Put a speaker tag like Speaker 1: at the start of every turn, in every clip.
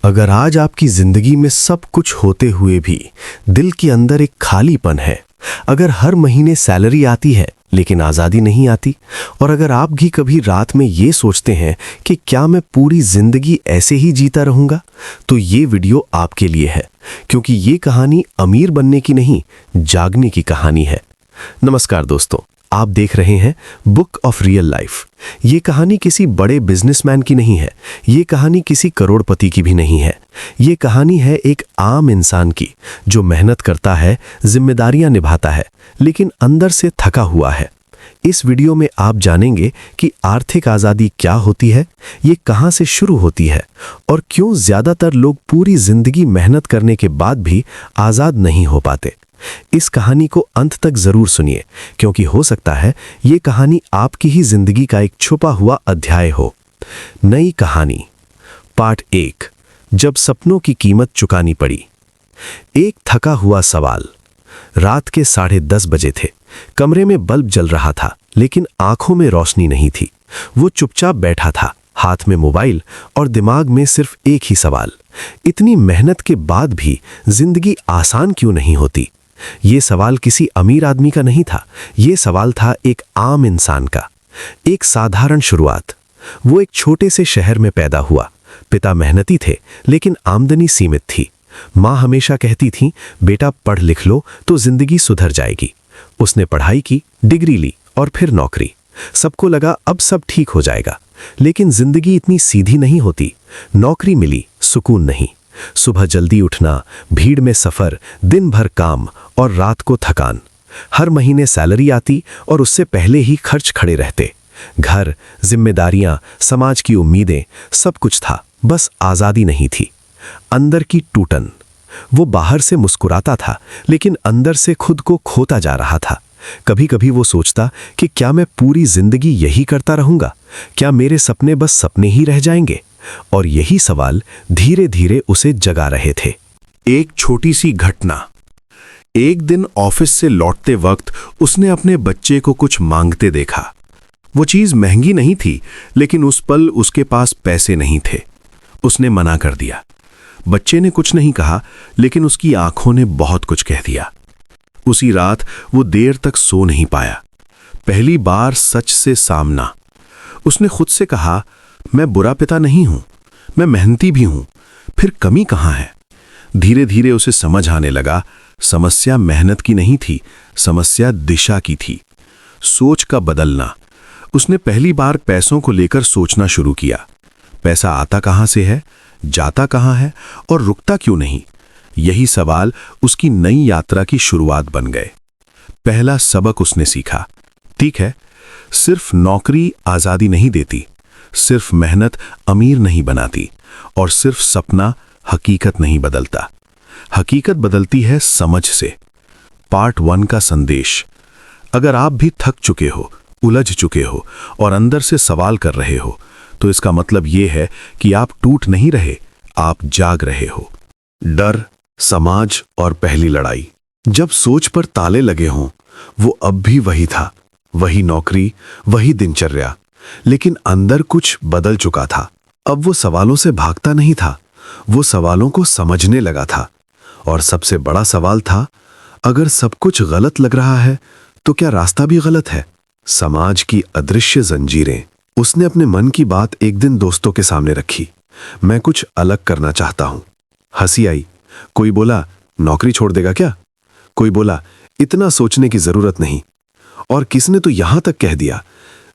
Speaker 1: अगर आज आपकी जिंदगी में सब कुछ होते हुए भी दिल के अंदर एक खालीपन है, अगर हर महीने सैलरी आती है लेकिन आज़ादी नहीं आती, और अगर आप भी कभी रात में ये सोचते हैं कि क्या मैं पूरी जिंदगी ऐसे ही जीता रहूंगा, तो ये वीडियो आपके लिए है, क्योंकि ये कहानी अमीर बनने की नहीं, जागने की कहानी है। नमस्कार दोस्तों, आप देख रहे हैं बुक ऑफ रियल लाइफ। ये कहानी किसी बड़े बिजनेसमैन की नहीं है, ये कहानी किसी करोड़पति की भी नहीं है। ये कहानी है एक आम इंसान की, जो मेहनत करता है, जिम्मेदारियां निभाता है, लेकिन अंदर से थका हुआ है। इस वीडियो में आप जानेंगे कि आर्थिक आज़ादी क्या होती है, ये कहाँ से शुरू होती है, और क्यों ज़्यादातर लोग पूरी जिंदगी मेहनत करने के बाद भी आज़ाद नहीं हो पाते। इस कहानी को अंत तक जरूर सुनिए, क्योंकि हो सकता है ये कहानी आपकी ही जिंदगी का एक छुपा हुआ अध्याय हो। नई कहानी, पार्ट 1, जब सपनों की कीमत चुकानी पड़ी। एक थका हुआ सवाल। रात के 10:30 बजे थे। कमरे में बल्ब जल रहा था, लेकिन आंखों में रोशनी नहीं थी। वो चुपचाप बैठा था, हाथ में मोबाइल और दिमाग में सिर्फ एक ही सवाल, इतनी मेहनत के बाद भी जिंदगी आसान क्यों नहीं होती। ये सवाल किसी अमीर आदमी का नहीं था, ये सवाल था एक आम इंसान का। एक साधारण शुरुआत। वो एक छोटे से शहर में पैदा हुआ। पिता मेहनती थे, लेकिन आमदनी सीमित थी। माँ हमेशा कहती थी, बेटा पढ़ लिख लो तो जिंदगी सुधर जाएगी। उसने पढ़ाई की, डिग्री ली और फिर नौकरी। सबको लगा अब सब ठीक हो जाएगा, लेकिन जिंदगी इतनी सीधी नहीं होती। नौकरी मिली, सुकून नहीं। सुबह जल्दी उठना, भीड़ में सफर, दिन भर काम और रात को थकान। हर महीने सैलरी आती और उससे पहले ही खर्च खड़े रहते। घर, जिम्मेदारियां, समाज की उम्मीदें, सब कुछ था, बस आज़ादी नहीं थी। अंदर की टूटन। वो बाहर से मुस्कुराता था, लेकिन अंदर से खुद को खोता जा रहा था। कभी कभी वो सोचता कि क्या मैं पूरी जिंदगी यही करता रहूंगा, क्या मेरे सपने बस सपने ही रह जाएंगे। और यही सवाल धीरे धीरे उसे जगा रहे थे।
Speaker 2: एक छोटी सी घटना। एक दिन ऑफिस से लौटते वक्त उसने अपने बच्चे को कुछ मांगते देखा। वो चीज महंगी नहीं थी, लेकिन उस पल उसके पास पैसे नहीं थे। उसने मना कर दिया। बच्चे ने कुछ नहीं कहा, लेकिन उसकी आंखों ने बहुत कुछ कह दिया। उसी रात वो देर तक सो नहीं पाया। पहली बार सच से सामना। उसने खुद से कहा, मैं बुरा पिता नहीं हूं, मैं मेहनती भी हूं, फिर कमी कहां है। धीरे धीरे उसे समझ आने लगा, समस्या मेहनत की नहीं थी, समस्या दिशा की थी। सोच का बदलना। उसने पहली बार पैसों को लेकर सोचना शुरू किया। पैसा आता कहां से है, जाता कहां है और रुकता क्यों नहीं। यही सवाल उसकी नई यात्रा की शुरुआत बन गए। पहला सबक उसने सीखा, ठीक है, सिर्फ नौकरी आज़ादी नहीं देती, सिर्फ मेहनत अमीर नहीं बनाती, और सिर्फ सपना हकीकत नहीं बदलता। हकीकत बदलती है समझ से। पार्ट 1 का संदेश। अगर आप भी थक चुके हो, उलझ चुके हो और अंदर से सवाल कर रहे हो, तो इसका मतलब यह है कि आप टूट नहीं रहे, आप जाग रहे हो। डर, समाज और पहली लड़ाई। जब सोच पर ताले लगे हों, वो अब भी वही था, वही नौकरी, वही दिनचर्या, लेकिन अंदर कुछ बदल चुका था। अब वो सवालों से भागता नहीं था, वो सवालों को समझने लगा था। और सबसे बड़ा सवाल था, अगर सब कुछ गलत लग रहा है, तो क्या रास्ता भी गलत है। समाज की अदृश्य जंजीरें। उसने अपने मन की बात एक दिन दोस्तों के सामने रखी। मैं कुछ अलग करना चाहता हूं। हंसी आई। कोई बोला, नौकरी छोड़ देगा क्या। कोई बोला, इतना सोचने की जरूरत नहीं। और किसने तो यहां तक कह दिया,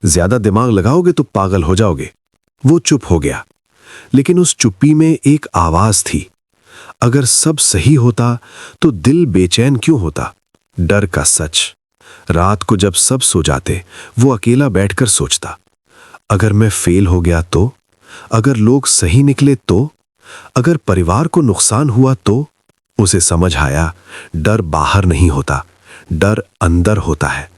Speaker 2: ज्यादा दिमाग लगाओगे तो पागल हो जाओगे। वो चुप हो गया, लेकिन उस चुप्पी में एक आवाज थी। अगर सब सही होता तो दिल बेचैन क्यों होता। डर का सच। रात को जब सब सो जाते, वो अकेला बैठकर सोचता, अगर मैं फेल हो गया तो, अगर लोग सही निकले तो, अगर परिवार को नुकसान हुआ तो। उसे समझ आया, डर बाहर नहीं होता, डर अंदर होता है।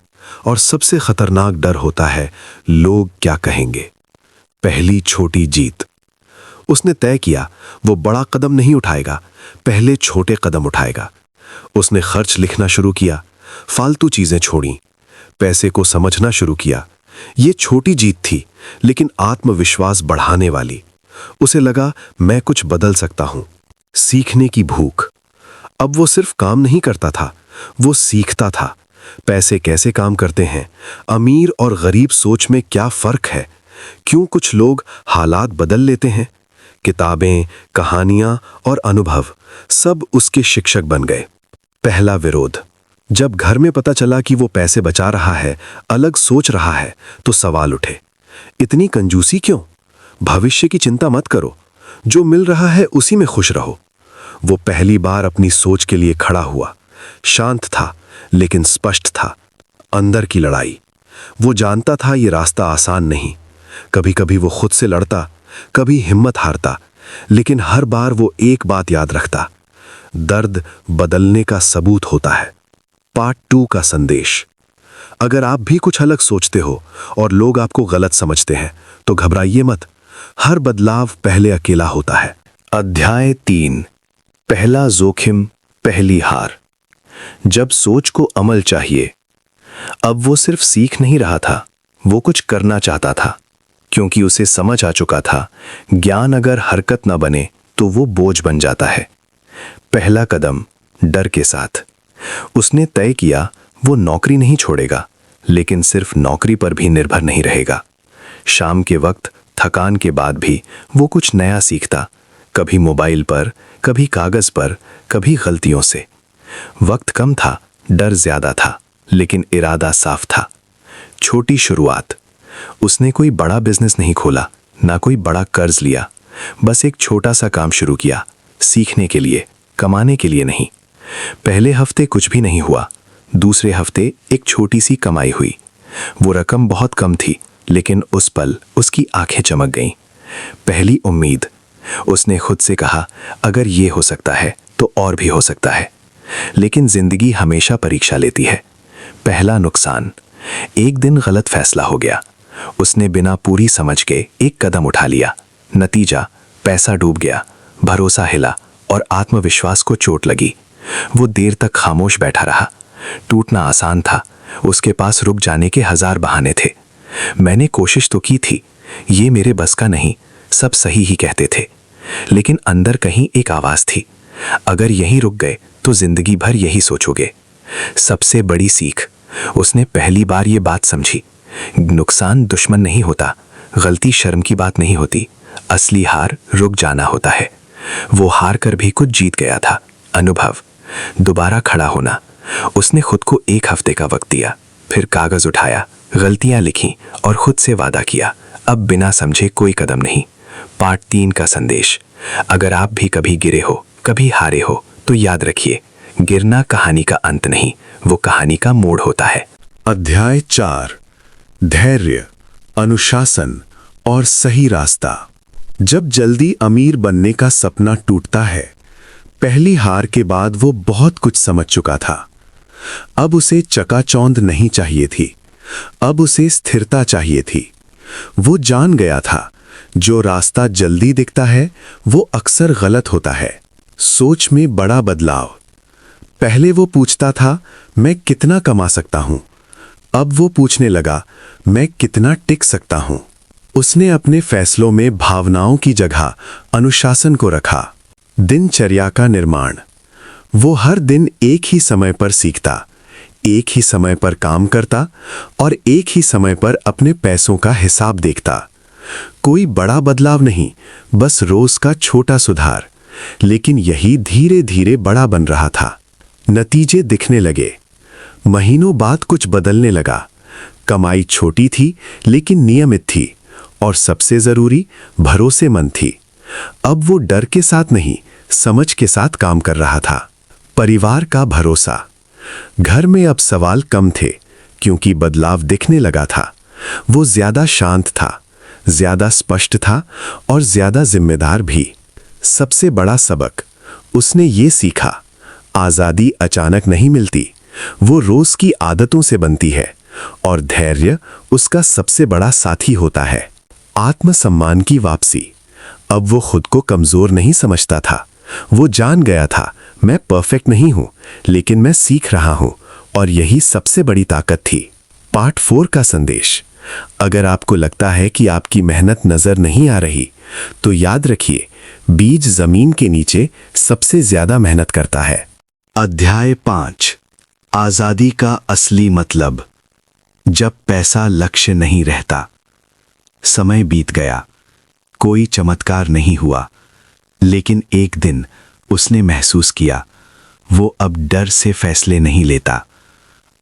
Speaker 2: और सबसे खतरनाक डर होता है, लोग क्या कहेंगे। पहली छोटी जीत। उसने तय किया, वो बड़ा कदम नहीं उठाएगा, पहले छोटे कदम उठाएगा। उसने खर्च लिखना शुरू किया, फालतू चीजें छोड़ी, पैसे को समझना शुरू किया। ये छोटी जीत थी, लेकिन आत्मविश्वास बढ़ाने वाली।
Speaker 1: उसे लगा मैं कुछ बदल सकता हूं। सीखने की भूख। अब वो सिर्फ काम नहीं करता था, वो सीखता था। पैसे कैसे काम करते हैं, अमीर और गरीब सोच में क्या फर्क है, क्यों कुछ लोग हालात बदल लेते हैं। किताबें, कहानियां और अनुभव सब उसके शिक्षक बन गए। पहला विरोध। जब घर में पता चला कि वो पैसे बचा रहा है, अलग सोच रहा है, तो सवाल उठे, इतनी कंजूसी क्यों? भविष्य की चिंता मत करो, जो मिल रहा है उसी में खुश रहो। वो पहली बार अपनी सोच के लिए खड़ा हुआ। शांत था लेकिन स्पष्ट था। अंदर की लड़ाई। वो जानता था ये रास्ता आसान नहीं। कभी कभी वो खुद से लड़ता, कभी हिम्मत हारता, लेकिन हर बार वो एक बात याद रखता, दर्द बदलने का सबूत होता है। पार्ट 2 का संदेश। अगर आप भी कुछ अलग सोचते हो और लोग आपको गलत समझते हैं तो घबराइए मत। हर बदलाव पहले अकेला होता है। अध्याय 3। पहला जोखिम, पहली हार। जब सोच को अमल चाहिए। अब वो सिर्फ सीख नहीं रहा था, वो कुछ करना चाहता था, क्योंकि उसे समझ आ चुका था ज्ञान अगर हरकत न बने तो वो बोझ बन जाता है। पहला कदम, डर के साथ। उसने तय किया वो नौकरी नहीं छोड़ेगा, लेकिन सिर्फ नौकरी पर भी निर्भर नहीं रहेगा। शाम के वक्त थकान के बाद भी वो कुछ नया सीखता, कभी मोबाइल पर, कभी कागज पर, कभी गलतियों से। वक्त कम था, डर ज्यादा था, लेकिन इरादा साफ था। छोटी शुरुआत। उसने कोई बड़ा बिजनेस नहीं खोला, ना कोई बड़ा कर्ज लिया, बस एक छोटा सा काम शुरू किया, सीखने के लिए, कमाने के लिए नहीं। पहले हफ्ते कुछ भी नहीं हुआ, दूसरे हफ्ते एक छोटी सी कमाई हुई। वो रकम बहुत कम थी, लेकिन उस पल उसकी आंखें चमक गईं। पहली उम्मीद। उसने खुद से कहा, अगर ये हो सकता है तो और भी हो सकता है। लेकिन जिंदगी हमेशा परीक्षा लेती है। पहला नुकसान। एक दिन गलत फैसला हो गया। उसने बिना पूरी समझ के एक कदम उठा लिया। नतीजा, पैसा डूब गया, भरोसा हिला और आत्मविश्वास को चोट लगी। वो देर तक खामोश बैठा रहा। टूटना आसान था, उसके पास रुक जाने के 1000 बहाने थे। मैंने कोशिश तो की थी, ये मेरे बस का नहीं, सब सही ही कहते थे। लेकिन अंदर कहीं एक आवाज थी, अगर यहीं रुक गए तो जिंदगी भर यही सोचोगे। सबसे बड़ी सीख। उसने पहली बार ये बात समझी, नुकसान दुश्मन नहीं होता, गलती शर्म की बात नहीं होती, असली हार रुक जाना होता है। वो हार कर भी कुछ जीत गया था। अनुभव। दोबारा खड़ा होना। उसने खुद को 1 हफ्ते का वक्त दिया, फिर कागज उठाया, गलतियां लिखी और खुद से वादा किया, अब बिना समझे कोई कदम नहीं। पार्ट 3 का संदेश। अगर आप भी कभी गिरे हो, कभी हारे हो, तो याद रखिए, गिरना कहानी का अंत नहीं, वो कहानी का मोड़ होता है।
Speaker 2: अध्याय 4। धैर्य, अनुशासन और सही रास्ता। जब जल्दी अमीर बनने का सपना टूटता है, पहली हार के बाद वो बहुत कुछ समझ चुका था। अब उसे चकाचौंध नहीं चाहिए थी, अब उसे स्थिरता चाहिए थी। वो जान गया था, जो रास्ता जल्दी दिखता है वो अक्सर गलत होता है। सोच में बड़ा बदलाव। पहले वो पूछता था, मैं कितना कमा सकता हूं? अब वो पूछने लगा, मैं कितना टिक सकता हूं? उसने अपने फैसलों में भावनाओं की जगह अनुशासन को रखा। दिनचर्या का निर्माण। वो हर दिन एक ही समय पर सीखता, एक ही समय पर काम करता और एक ही समय पर अपने पैसों का हिसाब देखता। कोई बड़ा बदलाव नहीं, बस रोज का छोटा सुधार, लेकिन यही धीरे धीरे बड़ा बन रहा था। नतीजे दिखने लगे। महीनों बाद कुछ बदलने लगा। कमाई छोटी थी लेकिन नियमित थी, और सबसे जरूरी, भरोसेमंद थी। अब वो डर के साथ नहीं, समझ के साथ काम कर रहा था। परिवार का भरोसा। घर में अब सवाल कम थे, क्योंकि बदलाव दिखने लगा था। वो ज्यादा शांत था, ज्यादा स्पष्ट था और ज्यादा जिम्मेदार भी। सबसे बड़ा सबक उसने ये सीखा, आजादी अचानक नहीं मिलती, वो रोज की आदतों से बनती है, और धैर्य उसका सबसे बड़ा साथी होता है। आत्मसम्मान की वापसी। अब वो खुद को कमजोर नहीं समझता था। वो जान गया था, मैं परफेक्ट नहीं हूं, लेकिन मैं सीख रहा हूं, और यही सबसे बड़ी ताकत थी। पार्ट 4 का संदेश। अगर आपको लगता है कि आपकी मेहनत नजर नहीं आ रही, तो याद रखिए, बीज जमीन के नीचे सबसे ज्यादा मेहनत करता है।
Speaker 1: अध्याय 5, आजादी का असली मतलब। जब पैसा लक्ष्य नहीं रहता। समय बीत गया, कोई चमत्कार नहीं हुआ, लेकिन एक दिन उसने महसूस किया, वो अब डर से फैसले नहीं लेता।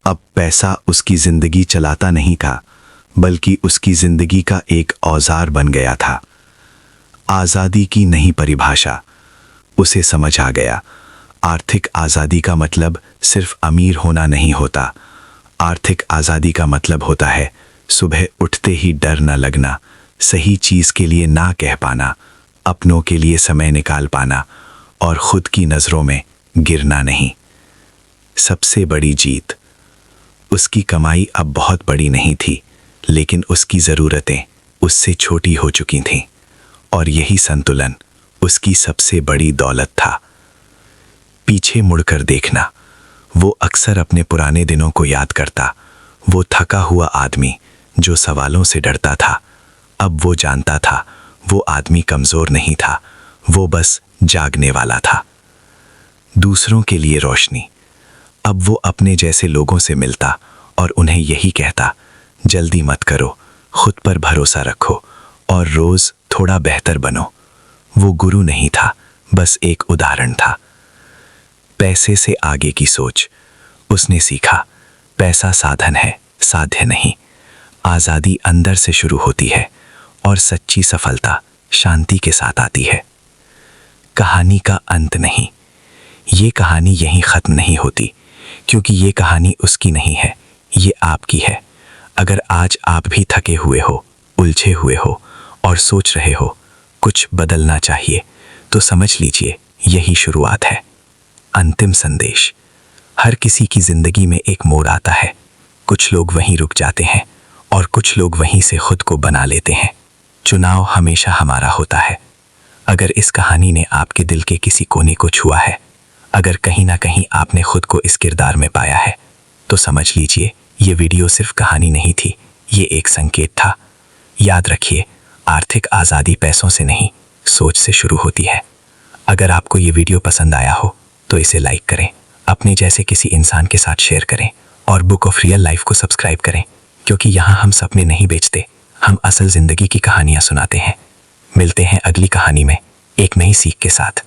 Speaker 1: अब पैसा उसकी जिंदगी चलाता नहीं था, बल्कि उसकी जिंदगी का एक औजार बन गया था। आजादी की नई परिभाषा। उसे समझ आ गया, आर्थिक आजादी का मतलब सिर्फ अमीर होना नहीं होता। आर्थिक आजादी का मतलब होता है सुबह उठते ही डर न लगना, सही चीज के लिए ना कह पाना, अपनों के लिए समय निकाल पाना और खुद की नजरों में गिरना नहीं। सबसे बड़ी जीत। उसकी कमाई अब बहुत बड़ी नहीं थी, लेकिन उसकी जरूरतें उससे छोटी हो चुकी थीं, और यही संतुलन उसकी सबसे बड़ी दौलत था। पीछे मुड़कर देखना। वो अक्सर अपने पुराने दिनों को याद करता। वो थका हुआ आदमी जो सवालों से डरता था। अब वो जानता था, वो आदमी कमजोर नहीं था, वो बस जागने वाला था। दूसरों के लिए रोशनी। अब वो अपने जैसे लोगों से मिलता और उन्हें यही कहता, जल्दी मत करो, खुद पर भरोसा रखो और रोज थोड़ा बेहतर बनो। वो गुरु नहीं था, बस एक उदाहरण था। पैसे से आगे की सोच। उसने सीखा, पैसा साधन है, साध्य नहीं। आजादी अंदर से शुरू होती है और सच्ची सफलता शांति के साथ आती है। कहानी का अंत नहीं। ये कहानी यहीं खत्म नहीं होती, क्योंकि ये कहानी उसकी नहीं है, ये आपकी है। अगर आज आप भी थके हुए हो, उलझे हुए हो और सोच रहे हो कुछ बदलना चाहिए, तो समझ लीजिए यही शुरुआत है। अंतिम संदेश। हर किसी की जिंदगी में एक मोड़ आता है। कुछ लोग वहीं रुक जाते हैं और कुछ लोग वहीं से खुद को बना लेते हैं। चुनाव हमेशा हमारा होता है। अगर इस कहानी ने आपके दिल के किसी कोने को छुआ है, अगर कहीं ना कहीं आपने खुद को इस किरदार में पाया है, तो समझ लीजिए ये वीडियो सिर्फ कहानी नहीं थी, ये एक संकेत था। याद रखिए, आर्थिक आज़ादी पैसों से नहीं, सोच से शुरू होती है। अगर आपको ये वीडियो पसंद आया हो तो इसे लाइक करें, अपने जैसे किसी इंसान के साथ शेयर करें और बुक ऑफ रियल लाइफ को सब्सक्राइब करें, क्योंकि यहाँ हम सपने नहीं बेचते, हम असल जिंदगी की कहानियाँ सुनाते हैं। मिलते हैं अगली कहानी में एक नई सीख के साथ।